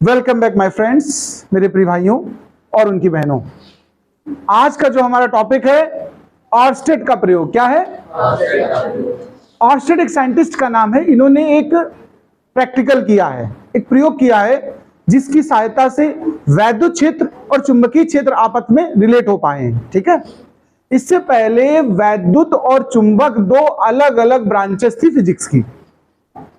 Welcome back my friends, मेरे प्रिय भाइयों और उनकी बहनों। आज का जो हमारा टॉपिक है ऑर्स्टेड का प्रयोग। क्या है? ऑर्स्टेड एक साइंटिस्ट का नाम है। इन्होंने एक प्रैक्टिकल किया है, एक प्रयोग किया है जिसकी सहायता से वैद्युत क्षेत्र और चुंबकीय क्षेत्र आपस में रिलेट हो पाए हैं। ठीक है, इससे पहले वैद्युत और चुंबक दो अलग अलग ब्रांचेस थी फिजिक्स की।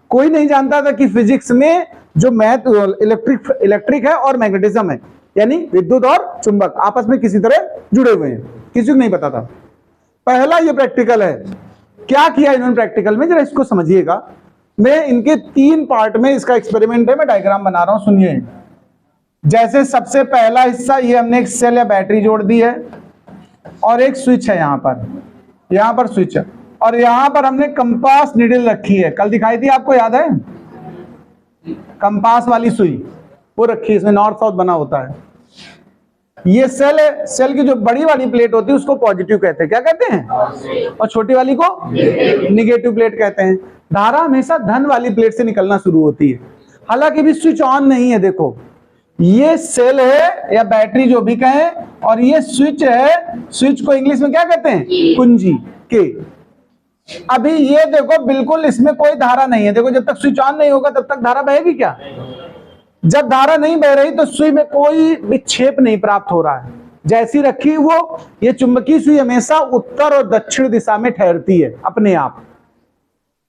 कोई नहीं जानता था कि फिजिक्स में जो मैथ इलेक्ट्रिक है और मैग्नेटिज्म है, यानी विद्युत और चुंबक आपस में किसी तरह जुड़े हुए हैं, किसी को नहीं पता था। पहला ये प्रैक्टिकल है। क्या किया इन्होंने प्रैक्टिकल में, जरा इसको समझिएगा। मैं इनके 3 पार्ट में इसका एक्सपेरिमेंट है, मैं डायग्राम बना रहा हूं, सुनिए। जैसे सबसे पहला हिस्सा, ये हमने एक सेल या बैटरी जोड़ दी है और एक स्विच है यहां पर स्विच है, और यहां पर हमने कंपास नीडल रखी है। कल दिखाई थी आपको, याद है? कंपास वाली सुई वो रखी है, इसमें नॉर्थ साउथ बना होता है। ये सेल है। सेल की जो बड़ी वाली प्लेट होती है उसको पॉजिटिव कहते हैं। क्या कहते हैं? और छोटी वाली को निगेटिव प्लेट कहते हैं। धारा हमेशा धन वाली प्लेट से निकलना शुरू होती है। हालांकि भी स्विच ऑन नहीं है। देखो, ये सेल है या बैटरी जो भी कहें, और ये स्विच है। स्विच को इंग्लिश में क्या कहते हैं? कुंजी के। अभी ये देखो, बिल्कुल इसमें कोई धारा नहीं है। देखो, जब तक स्विच ऑन नहीं होगा तब तक धारा बहेगी क्या? जब धारा नहीं बह रही तो सुई में कोई विक्षेप नहीं प्राप्त हो रहा है। जैसी रखी वो, ये चुंबकीय सुई हमेशा उत्तर और दक्षिण दिशा में ठहरती है अपने आप।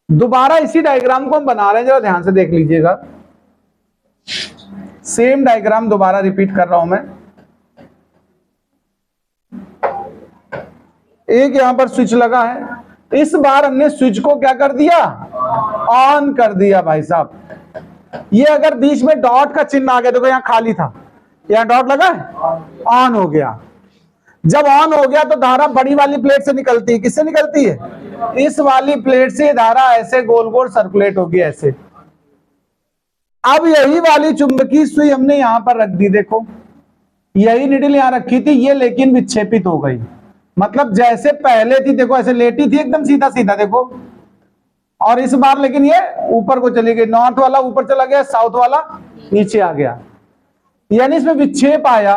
दोबारा इसी डायग्राम को हम बना रहे हैं, जरा ध्यान से देख लीजिएगा। सेम डायग्राम दोबारा रिपीट कर रहा हूं मैं। एक यहां पर स्विच लगा है। इस बार हमने स्विच को क्या कर दिया? ऑन कर दिया भाई साहब। ये अगर बीच में डॉट का चिन्ह आ गया, देखो यहां खाली था, यहां डॉट लगा है, ऑन हो गया। जब ऑन हो गया तो धारा बड़ी वाली प्लेट से निकलती है। किससे निकलती है? इस वाली प्लेट से धारा ऐसे गोल गोल सर्कुलेट होगी, ऐसे। अब यही वाली चुंबकीय सुई हमने यहां पर रख दी। देखो, यही निडल यहां रखी थी, ये लेकिन विक्षेपित हो गई। मतलब जैसे पहले थी, देखो ऐसे लेटी थी एकदम सीधा सीधा, देखो। और इस बार लेकिन ये ऊपर को चली गई। नॉर्थ वाला ऊपर चला गया, साउथ वाला नीचे आ गया, यानी इसमें विक्षेप आया।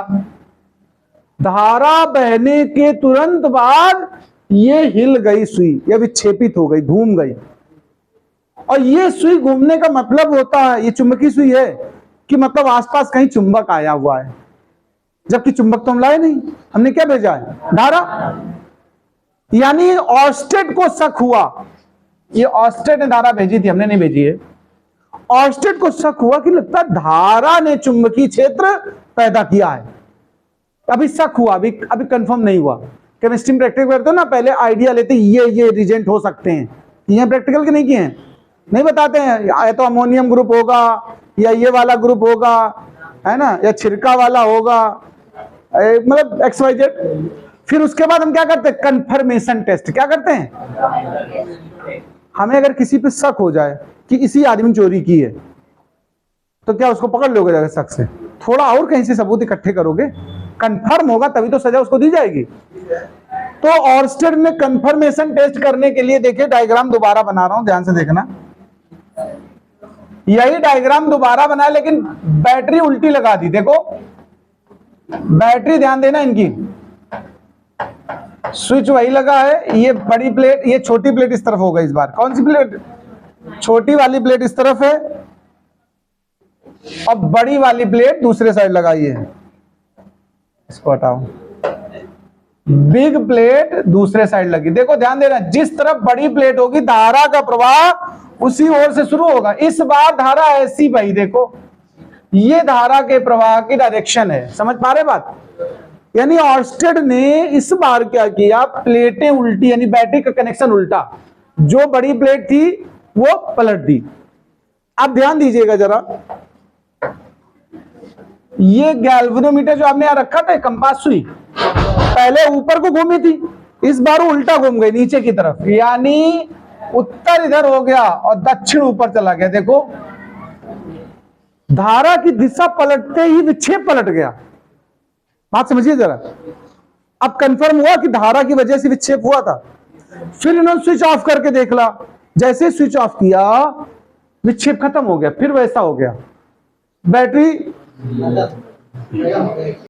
धारा बहने के तुरंत बाद ये हिल गई सुई, या विक्षेपित हो गई, घूम गई। और ये सुई घूमने का मतलब होता है, ये चुंबकीय सुई है, कि मतलब आसपास कहीं चुंबक आया हुआ है। जबकि चुंबक तो हम लाए नहीं, हमने क्या भेजा है? धारा। यानी ऑर्स्टेड को शक हुआ, ये ऑर्स्टेड ने धारा भेजी थी, हमने नहीं भेजी है। ऑर्स्टेड को शक हुआ कि लगता है धारा ने चुंबकीय क्षेत्र पैदा किया है। अभी शक हुआ, अभी कंफर्म नहीं हुआ। केमिस्ट्री में प्रैक्टिकल करते हो ना, पहले आइडिया लेते ये रिजेंट हो सकते हैं। ये प्रैक्टिकल के नहीं किए हैं, नहीं बताते हैं। या तो अमोनियम ग्रुप होगा, या ये वाला ग्रुप होगा, है ना, या छिरका वाला होगा, मतलब XYZ। फिर उसके बाद हम क्या करते हैं? Confirmation test. क्या करते हैं? हमें अगर किसी पे शक हो जाए कि इसी आदमी ने चोरी की है, तो क्या उसको पकड़ लोगे जाकर शक से? थोड़ा और कहीं से सबूत इकट्ठे करोगे, कंफर्म होगा तभी तो सजा उसको दी जाएगी। तो ऑर्स्टेड ने कंफर्मेशन टेस्ट करने के लिए, देखिए डायग्राम दोबारा बना रहा हूं, ध्यान से देखना। यही डायग्राम दोबारा बनाया, लेकिन बैटरी उल्टी लगा दी। देखो बैटरी, ध्यान देना इनकी। स्विच वही लगा है, ये बड़ी प्लेट, ये छोटी प्लेट इस तरफ होगा। इस बार कौन सी प्लेट? छोटी वाली प्लेट इस तरफ है, और बड़ी वाली प्लेट दूसरे साइड लगाई है। इसको हटाओ, बिग प्लेट दूसरे साइड लगी। देखो ध्यान देना, जिस तरफ बड़ी प्लेट होगी धारा का प्रवाह उसी ओर से शुरू होगा। इस बार धारा ऐसी बही, देखो ये धारा के प्रवाह की डायरेक्शन है। समझ पा रहे बात? यानी ऑर्स्टेड ने इस बार क्या किया? प्लेटें उल्टी, यानी बैटरी का कनेक्शन उल्टा। जो बड़ी प्लेट थी वो पलट दी। अब ध्यान दीजिएगा जरा, ये गैल्वेनोमीटर जो आपने यहां रखा था, कंपास सुई, पहले ऊपर को घूमी थी, इस बार उल्टा घूम गई नीचे की तरफ। यानी उत्तर इधर हो गया और दक्षिण ऊपर चला गया। देखो, धारा की दिशा पलटते ही विक्षेप पलट गया। बात समझिए जरा। अब कंफर्म हुआ कि धारा की वजह से विक्षेप हुआ था। फिर इन्होंने स्विच ऑफ करके देख ला। जैसे स्विच ऑफ किया, विक्षेप खत्म हो गया, फिर वैसा हो गया। बैटरी